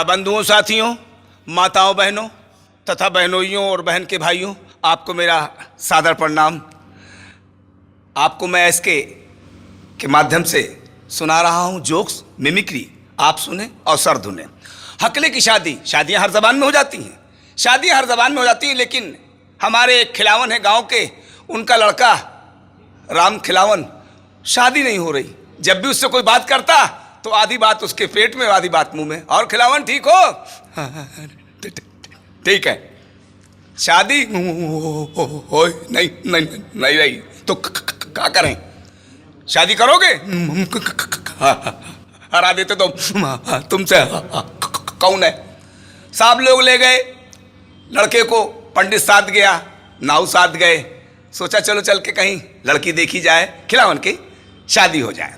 बंधुओं, साथियों, माताओं, बहनों तथा बहनोइयों और बहन के भाइयों, आपको मेरा सादर प्रणाम। आपको मैं इसके माध्यम से सुना रहा हूँ जोक्स, मिमिक्री। आप सुने और सर धुने। हकले की शादियाँ हर जबान में हो जाती हैं, शादियाँ हर जबान में हो जाती हैं, लेकिन हमारे एक खिलावन है गांव के, उनका लड़का राम खिलावन, शादी नहीं हो रही। जब भी उससे कोई बात करता तो आधी बात उसके पेट में, आधी बात मुंह में। और खिलावन ठीक हो? ठीक है। शादी हो नहीं नहीं नहीं रही तो क्या करें? शादी करोगे? हरा देते तो तुमसे कौन है? साहब लोग ले गए लड़के को, पंडित साथ गया, नाऊ साथ गए। सोचा चलो चल के कहीं लड़की देखी जाए, खिलावन की शादी हो जाए।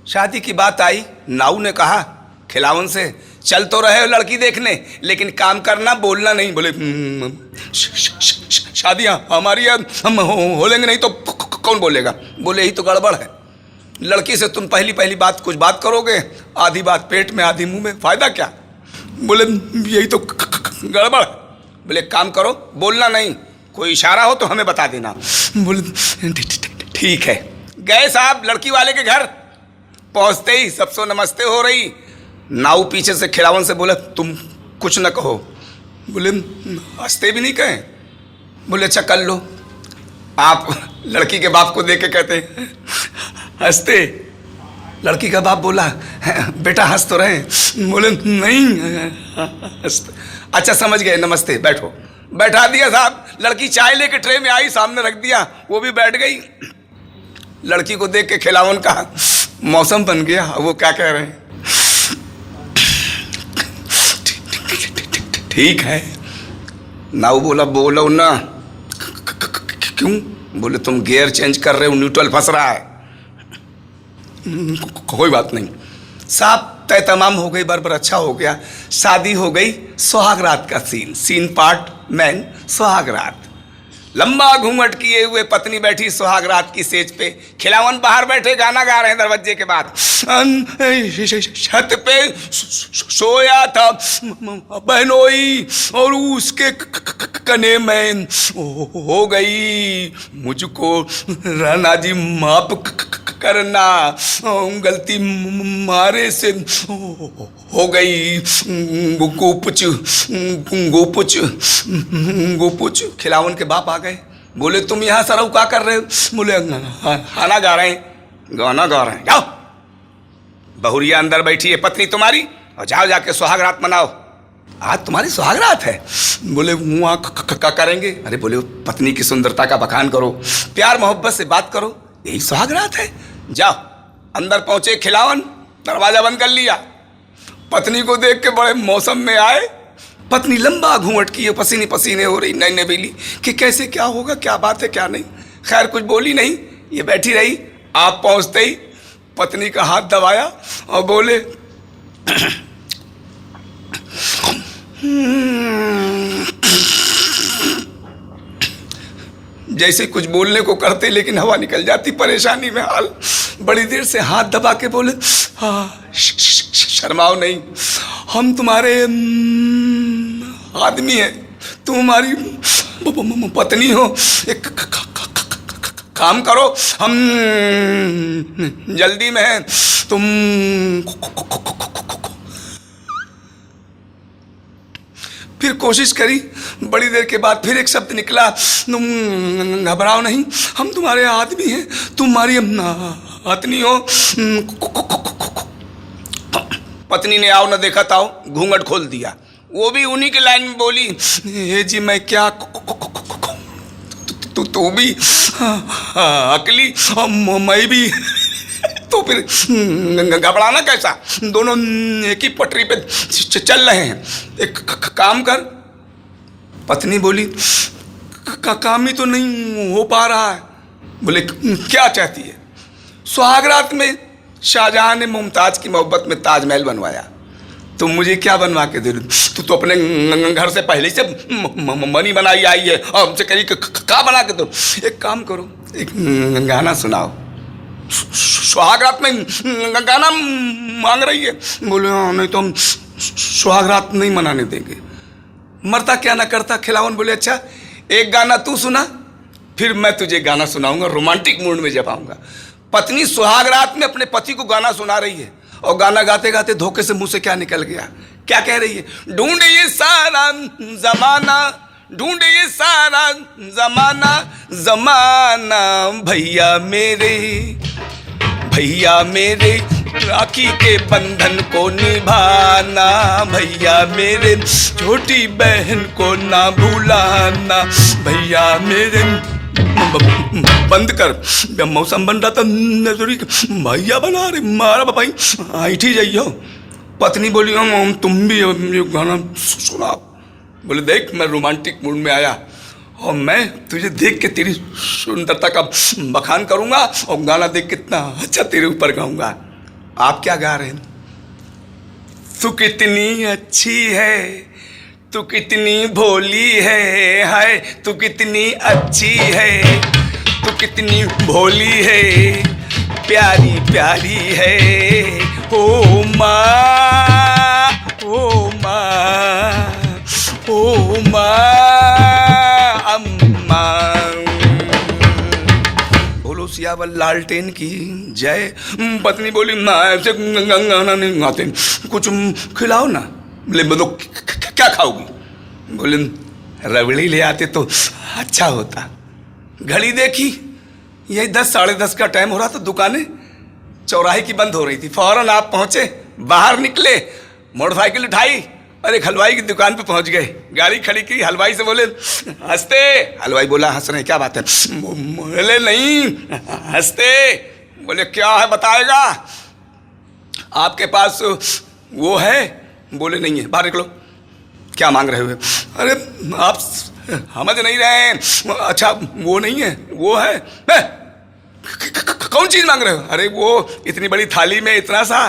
शादी की बात आई, नाऊ ने कहा खिलावन से, चल तो रहे हो लड़की देखने, लेकिन काम करना, बोलना नहीं। बोले शादियाँ हमारी हम हो लेंगे नहीं तो कौन बोलेगा? बोले यही तो गड़बड़ है। लड़की से तुम पहली बात कुछ बात करोगे, आधी बात पेट में, आधी मुंह में, फायदा क्या? बोले यही तो गड़बड़ है। बोले काम करो, बोलना नहीं, कोई इशारा हो तो हमें बता देना। बोले ठीक है। गए साहब लड़की वाले के घर। पहुंचते ही सबसे नमस्ते हो रही। नाऊ पीछे से खिलावन से बोला तुम कुछ न कहो। बोले हंसते भी नहीं कहें। बोले अच्छा कर लो। आप लड़की के बाप को देख के कहते हंसते। लड़की का बाप बोला बेटा हंस तो रहे। बोले नहीं हंसते। अच्छा समझ गए, नमस्ते, बैठो। बैठा दिया साहब। लड़की चाय लेके ट्रे में आई, सामने रख दिया, वो भी बैठ गई। लड़की को देख के खिलावन कहा मौसम बन गया। वो क्या कह रहे हैं? ठीक है। नाऊ बोला बोलो ना। क्यों? बोले तुम गियर चेंज कर रहे हो, न्यूट्रल फंस रहा है। कोई बात नहीं साहब। तय तमाम हो गई, बरबर अच्छा हो गया, शादी हो गई। सुहागरात का सीन पार्ट मैन, सुहागरात। लंबा घूंघट किए हुए पत्नी बैठी सुहागरात की सेज पे, खिलावन बाहर बैठे गाना गा रहे हैं दरवाजे के बाद। छत पे सोया था बहनोई और उसके कने में हो गई। मुझको राणा जी माफ करना, गलती मारे से हो गई। गोपुच गोपुच गोपुच। खिलावन के बाप आ गए। बोले तुम यहाँ सरऊ क्या कर रहे हो? बोले गाना गा रहे हैं। गाना गा रहे हैं? जाओ, बहुरिया अंदर बैठी है पत्नी तुम्हारी, और जाओ जाके सुहागरात मनाओ। आज तुम्हारी सुहागरात है। बोले वहाँ क्या करेंगे? अरे बोले पत्नी की सुंदरता का बखान करो, प्यार मोहब्बत से बात करो, यही सुहागरात है। जाओ। अंदर पहुंचे खिलावन, दरवाजा बंद कर लिया। पत्नी को देख के बड़े मौसम में आए। पत्नी लंबा घूंघट की, पसीने पसीने हो रही, नैने बेली कि कैसे क्या होगा, क्या बात है क्या नहीं। खैर कुछ बोली नहीं, ये बैठी रही। आप पहुंचते ही पत्नी का हाथ दबाया और बोले जैसे कुछ बोलने को करते लेकिन हवा निकल जाती, परेशानी में हाल। बड़ी देर से हाथ दबा के बोले शर्माओ नहीं, हम तुम्हारे आदमी हैं, तुम हमारी पत्नी हो। एक काम करो, हम जल्दी में हैं, तुम फिर कोशिश करी। बड़ी देर के बाद फिर एक शब्द निकला, तुम घबराओ नहीं, हम तुम्हारे आदमी हैं, तुम्हारी पत्नी हो। पत्नी ने आओ न देखा ताओ घूंघट खोल दिया। वो भी उन्हीं की लाइन में बोली हे जी मैं क्या तू भी अकली और मैं भी। तो फिर घबराना कैसा, दोनों एक ही पटरी पे चल रहे हैं। एक काम कर। पत्नी बोली काम ही तो नहीं हो पा रहा है। बोले क्या चाहती है? सुहागरात में शाहजहां ने मुमताज की मोहब्बत में ताजमहल बनवाया, तो मुझे क्या बनवा के दे? तू तो अपने घर से पहले से मनी बनाई आई है और हमसे कहीं क्या बना के दो? एक काम करो, एक गाना सुनाओ। सुहागरात में गाना मांग रही है। बोले हाँ नहीं तो हम सुहागरात नहीं मनाने देंगे। मरता क्या ना करता। खिलावन बोले अच्छा एक गाना तू सुना, फिर मैं तुझे गाना सुनाऊंगा रोमांटिक मूड में जब आऊंगा। पत्नी सुहागरात में अपने पति को गाना सुना रही है और गाना गाते गाते धोखे से मुंह से क्या निकल गया, क्या कह रही है? ढूंढे ये सारा जमाना, ढूंढे ये सारा जमाना, जमाना भैया मेरे राखी के बंधन को निभाना, भैया मेरे छोटी बहन को ना भूलाना, भैया मेरे। बंद कर, मौसम बन रहा था नजरी भैया बना रहे मारा बापाई ऐठी जाइयो। पत्नी बोली हम तुम भी ये गाना सुना। बोले देख मैं रोमांटिक मूड में आया और मैं तुझे देख के तेरी सुंदरता का बखान करूंगा और गाना देख कितना अच्छा तेरे ऊपर गाऊंगा। आप क्या गा रहे हैं? तू कितनी अच्छी है, तू कितनी भोली है, हाय तू कितनी अच्छी है, तू कितनी भोली है, प्यारी प्यारी है, ओ माँ ओ माँ ओ माँ अम्मा। बोलो सियावर लालटेन की जय। पत्नी बोली ना ऐसे गाना नहीं गाते, कुछ खिलाओ ना। बोले बोलो क्या खाओगी? बोले रबड़ी ले आते तो अच्छा होता। घड़ी देखी यही 10 साढ़े 10 का टाइम हो रहा था, दुकानें चौराहे की बंद हो रही थी। फौरन आप पहुंचे, बाहर निकले, मोटरसाइकिल उठाई और एक हलवाई की दुकान पे पहुंच गए। गाड़ी खड़ी की, हलवाई से बोले हंसते। हलवाई बोला हंस रहे क्या बात है? बोले नहीं हंसते। बोले क्या है बताएगा? आपके पास वो है? बोले नहीं है। बाहर निकलो। क्या मांग रहे हो? अरे आप समझ नहीं रहे हैं। अच्छा वो नहीं है, वो है। कौन चीज मांग रहे हो? अरे वो इतनी बड़ी थाली में इतना सा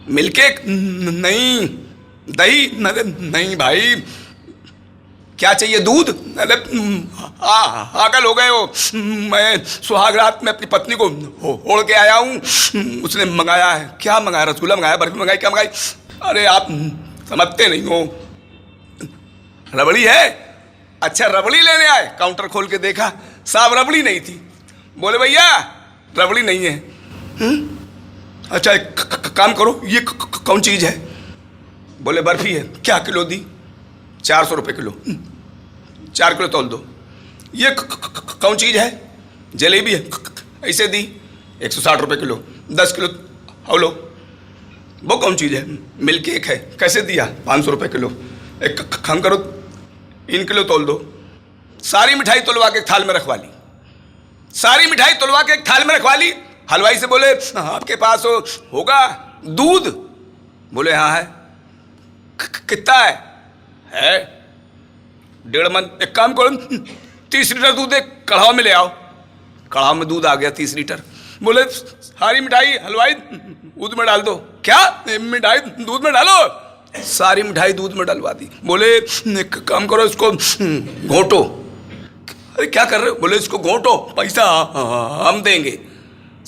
मिल्ककेक नहीं, दही नहीं भाई। क्या चाहिए? दूध? अरे पागल हो गए हो। मैं सुहागरात में अपनी पत्नी को ओढ़ के आया हूँ, उसने मंगाया है। क्या मंगाया? रसगुल्ला मंगाया, बर्फी मंगाई, क्या मंगाई? अरे आप समझते नहीं हो। रबड़ी है? अच्छा रबड़ी लेने आए। काउंटर खोल के देखा, साहब रबड़ी नहीं थी। बोले भैया रबड़ी नहीं है। अच्छा एक काम करो, ये कौन चीज़ है? बोले बर्फी है। क्या किलो दी? 400 रुपये किलो। 4 किलो तौल दो। ये कौन चीज़ है? जलेबी है। ऐसे दी 160 रुपये किलो। 10 किलो लो। वो कौन चीज़ है? मिल्क केक है। कैसे दिया? 500 रुपये किलो। एक काम करो 3 किलो तौल दो। सारी मिठाई तोलवा के थाल में रखवा ली। सारी मिठाई तोलवा के एक थाल में रखवा ली। हलवाई से बोले आपके पास होगा दूध? बोले हाँ है। कितना है? 1.5 मन। एक काम करो 30 लीटर दूध एक कढ़ाव में ले आओ। कढ़ाव में दूध आ गया 30 लीटर। बोले सारी मिठाई हलवाई दूध में डाल दो। क्या मिठाई दूध में डालो? सारी मिठाई दूध में डलवा दी। बोले एक काम करो इसको घोटो। अरे क्या कर रहे हो? बोले इसको घोटो, पैसा हम देंगे।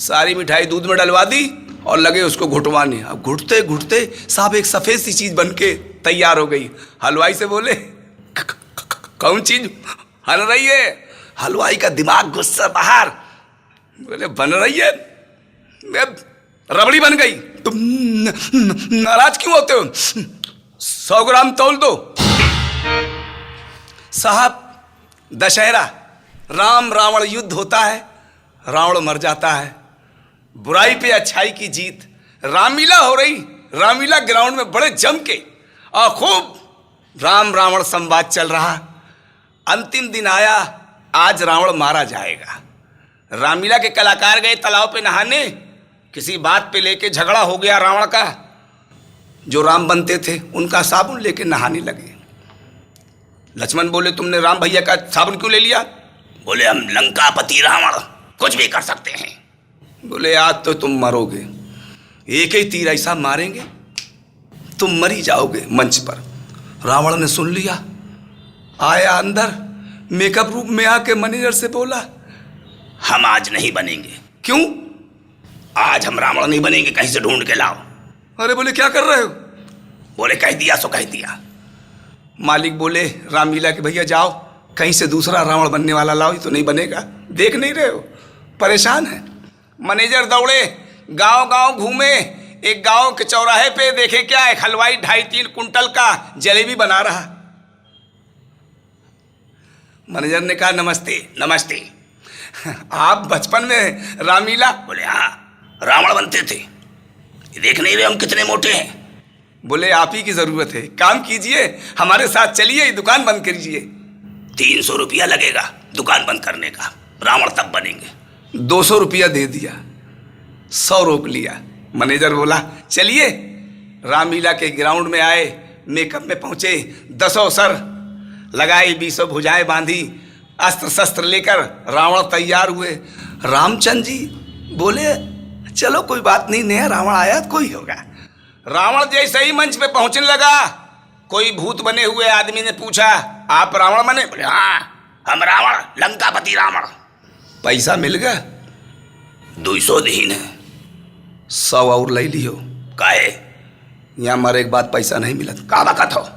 सारी मिठाई दूध में डलवा दी और लगे उसको घुटवाने। अब घुटते घुटते साहब एक सफ़ेद सी चीज़ बन के तैयार हो गई। हलवाई से बोले कौन चीज़ बन रही है? हलवाई का दिमाग गुस्सा बाहर। बोले बन रही है रबड़ी बन गई। तुम नाराज क्यों होते हो? 100 ग्राम तौल दो। साहब दशहरा, राम रावण युद्ध होता है, रावण मर जाता है, बुराई पे अच्छाई की जीत, रामलीला हो रही। रामलीला ग्राउंड में बड़े जम के और खूब राम रावण संवाद चल रहा। अंतिम दिन आया, आज रावण मारा जाएगा। रामलीला के कलाकार गए तालाब पे नहाने, किसी बात पे लेके झगड़ा हो गया रावण का। जो राम बनते थे उनका साबुन लेके नहाने लगे। लक्ष्मण बोले तुमने राम भैया का साबुन क्यों ले लिया? बोले हम लंकापति रावण कुछ भी कर सकते हैं। बोले आज तो तुम मरोगे, एक ही तीर ऐसा मारेंगे तुम मर ही जाओगे मंच पर। रावण ने सुन लिया, आया अंदर, मेकअप रूम में आके मैनेजर से बोला हम आज नहीं बनेंगे। क्यों? आज हम रावण नहीं बनेंगे, कहीं से ढूंढ के लाओ। अरे बोले क्या कर रहे हो? बोले कह दिया सो कह दिया। मालिक बोले रामलीला के भैया जाओ कहीं से दूसरा रावण बनने वाला लाओ, ये तो नहीं बनेगा, देख नहीं रहे हो परेशान है। मैनेजर दौड़े गांव गांव घूमे, एक गांव के चौराहे पे देखे क्या एक हलवाई 2.5-3 कुंटल का जलेबी बना रहा। मैनेजर ने कहा नमस्ते नमस्ते, आप बचपन में रामलीला? बोले हाँ रावण बनते थे, देख नहीं रहे हम कितने मोटे हैं। बोले आप ही की जरूरत है, काम कीजिए हमारे साथ चलिए, दुकान बंद कीजिए। 300 रुपया लगेगा दुकान बंद करने का, रावण तब बनेंगे। 200 रुपया दे दिया, 100 रोक लिया। मैनेजर बोला चलिए। रामलीला के ग्राउंड में आए, मेकअप में पहुंचे, 10 सर लगाई, 20 भुजाएं बांधी, अस्त्र शस्त्र लेकर रावण तैयार हुए। रामचंद्र जी बोले चलो कोई बात नहीं, नया रावण आया तो कोई होगा। रावण जैसे ही मंच पे पहुंचने लगा, कोई भूत बने हुए आदमी ने पूछा आप रावण बने? बोले हाँ हम रावण, लंकापति रावण। पैसा मिल गया? 200 दीन है, 100 और ले लियो। काहे? यहाँ मरे एक बात पैसा नहीं मिला। का बकत हो,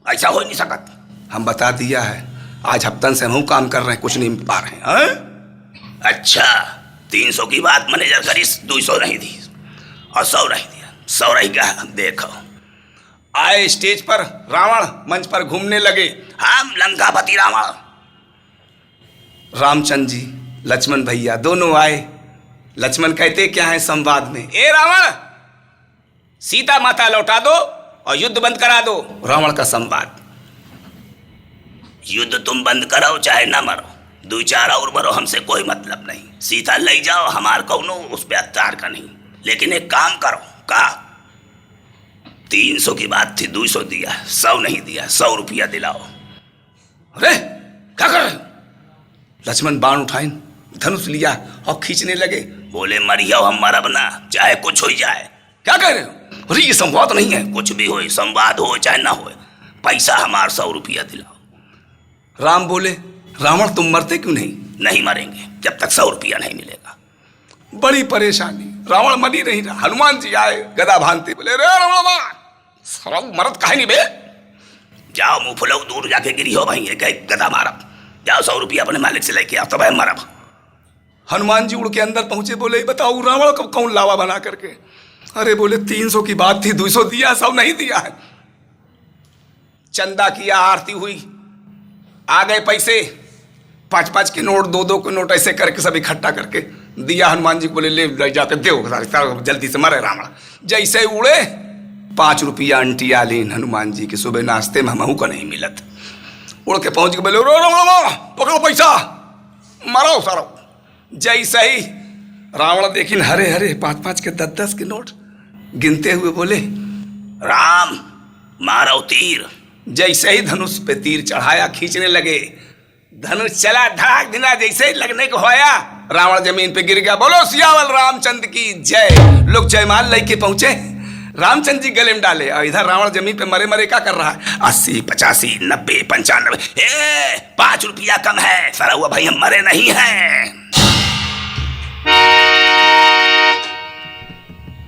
ऐसा हो नहीं सकत। हम बता दिया है, आज हफ्तन से हम काम कर रहे हैं, कुछ नहीं पा रहे हैं। अच्छा 300 की बात मैनेजर करीस, 200 नहीं दी और 100 नहीं दिया। 100 रही क्या? देखो आए स्टेज पर रावण, मंच पर घूमने लगे, हम लंकापति रावण। रामचंद्र जी लक्ष्मण भैया दोनों आए। लक्ष्मण कहते क्या है संवाद में, ए रावण सीता माता लौटा दो और युद्ध बंद करा दो। रावण का संवाद, युद्ध तुम बंद कराओ चाहे ना मरो, 2-4 और मरो, हमसे कोई मतलब नहीं। सीता ले जाओ, हमार कौनो उस पर अत्याचार का नहीं, लेकिन एक काम करो। का 300 की बात थी, 200 दिया, 100 नहीं दिया, 100 रुपया दिलाओ। अरे क्या कर रहे हो? लक्ष्मण बाण उठाए, धनुष लिया और खींचने लगे। बोले मरिया हम मरब ना, चाहे कुछ हो जाए। क्या कह रहे हो? अरे ये संवाद नहीं है। कुछ भी हो, संवाद हो चाहे ना हो, पैसा हमार 100 रुपया दिलाओ। राम बोले रावण तुम मरते क्यों नहीं? नहीं मरेंगे जब तक 100 रुपया नहीं मिलेगा। बड़ी परेशानी, रावण मर ही नहीं रहा। हनुमान जी आए गदा भानते, बोले रे रावण मरद काहे नहीं बे? जाओ मुंह फुलाओ, दूर जाके गिरी हो भाई, गदा मारब, जाओ 100 रुपया अपने मालिक से लेके आओ तब तो मरब। हनुमान जी उड़ के अंदर पहुंचे, बोले बताओ रावण को कौन लावा बना करके? अरे बोले 300 की बात थी, 200 दिया, 100 नहीं दिया है। चंदा किया, आरती हुई, आ गए पैसे, 5-5 के नोट, 2-2 के नोट, ऐसे करके सब इकट्ठा करके दिया। हनुमान जी को बोले ले जाके दो, जल्दी से मरे रावण। जैसे उड़े 5 रुपया अंटिया लीन हनुमान जी के, सुबह नाश्ते में हमहू का नहीं मिलत। उड़ के पहुंच के बोले पकड़ो पैसा, मारो सारो। जैसे ही रावण देखिन हरे हरे 5-5 के 10-10 के नोट गिनते हुए बोले राम मारो तीर। जैसे ही धनुष पे तीर चढ़ाया, खींचने लगे, धनुष चला धड़ाक दिना, जैसे ही लगने को होया रावण जमीन पे गिर गया। बोलो सियावल रामचंद्र की जय। लोग जयमाल लेके पहुंचे, रामचंद्र जी गले में डाले और इधर रावण जमीन पे मरे मरे क्या कर रहा है? 80, 85, 90, 95। 5 रुपया कम है, सरा हुआ भाई हम मरे नहीं हैं।